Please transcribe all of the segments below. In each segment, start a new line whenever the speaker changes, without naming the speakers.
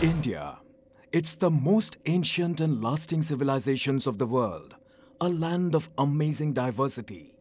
India. It's the most ancient and lasting civilizations of the world, a land of amazing diversity,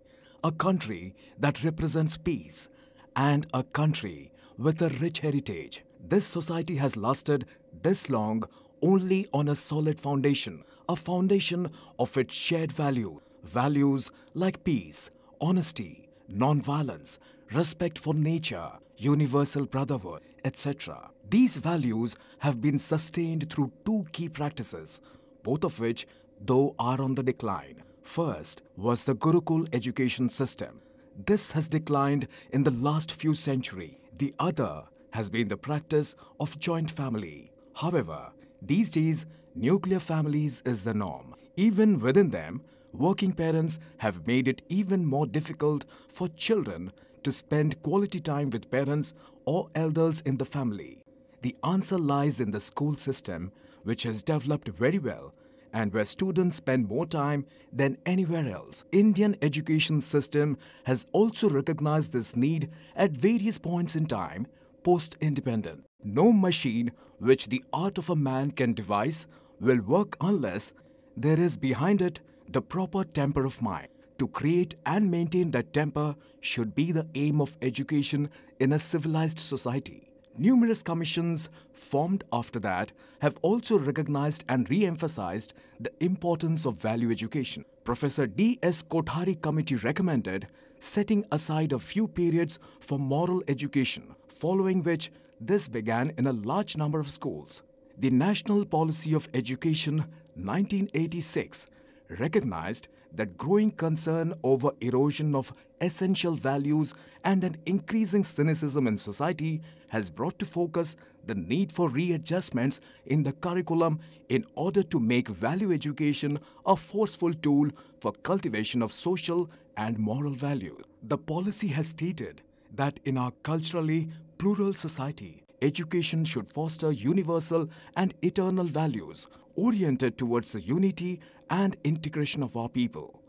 a country that represents peace, and a country with a rich heritage. This society has lasted this long only on a solid foundation, a foundation of its shared values like peace, honesty, non-violence, respect for nature, universal brotherhood, etc. These values have been sustained through two key practices, both of which, though, are on the decline. First was the Gurukul education system. This has declined in the last few centuries. The other has been the practice of joint family. However, these days, nuclear families is the norm. Even within them, working parents have made it even more difficult for children to spend quality time with parents or elders in the family. The answer lies in the school system, which has developed very well and where students spend more time than anywhere else. Indian education system has also recognized this need at various points in time post-independence. No machine which the art of a man can devise will work unless there is behind it the proper temper of mind. To create and maintain that temper should be the aim of education in a civilized society. Numerous commissions formed after that have also recognized and re-emphasized the importance of value education. Professor D.S. Kothari Committee recommended setting aside a few periods for moral education, following which this began in a large number of schools. The National Policy of Education 1986 recognized that growing concern over erosion of essential values and an increasing cynicism in society has brought to focus the need for readjustments in the curriculum in order to make value education a forceful tool for cultivation of social and moral values. The policy has stated that in our culturally plural society, education should foster universal and eternal values oriented towards the unity and integration of our people.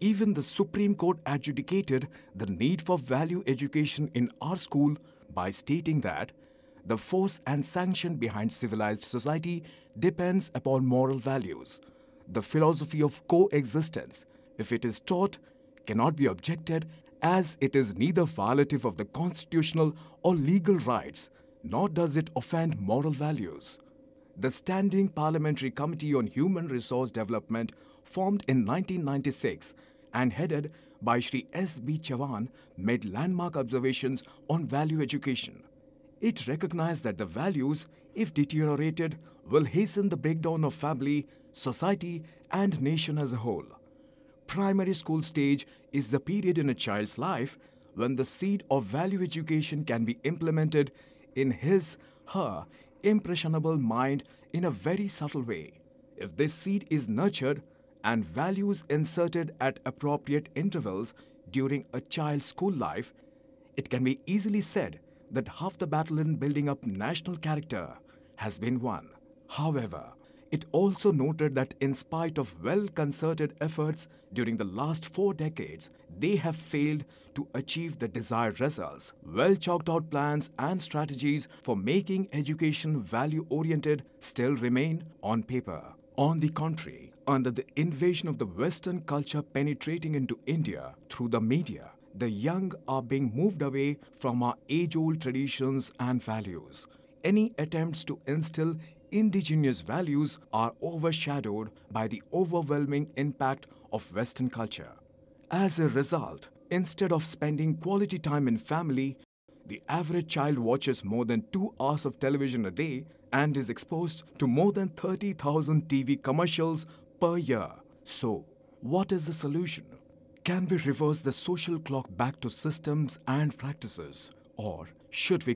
Even the Supreme Court adjudicated the need for value education in our school by stating that the force and sanction behind civilized society depends upon moral values. The philosophy of coexistence, if it is taught, cannot be objected as it is neither violative of the constitutional or legal rights, nor does it offend moral values. The Standing Parliamentary Committee on Human Resource Development, formed in 1996 and headed by Shri S. B. Chavan, made landmark observations on value education. It recognized that the values, if deteriorated, will hasten the breakdown of family, society, and nation as a whole. Primary school stage is the period in a child's life when the seed of value education can be implemented in his/her impressionable mind in a very subtle way. If this seed is nurtured and values inserted at appropriate intervals during a child's school life, it can be easily said that half the battle in building up national character has been won. However, it also noted that in spite of well-concerted efforts during the last 4 decades, they have failed to achieve the desired results. Well-chalked-out plans and strategies for making education value-oriented still remain on paper. On the contrary, under the invasion of the Western culture penetrating into India through the media, the young are being moved away from our age-old traditions and values. Any attempts to instill indigenous values are overshadowed by the overwhelming impact of Western culture. As a result, instead of spending quality time in family, the average child watches more than 2 hours of television a day and is exposed to more than 30,000 TV commercials per year. So, what is the solution? Can we reverse the social clock back to systems and practices? Or should we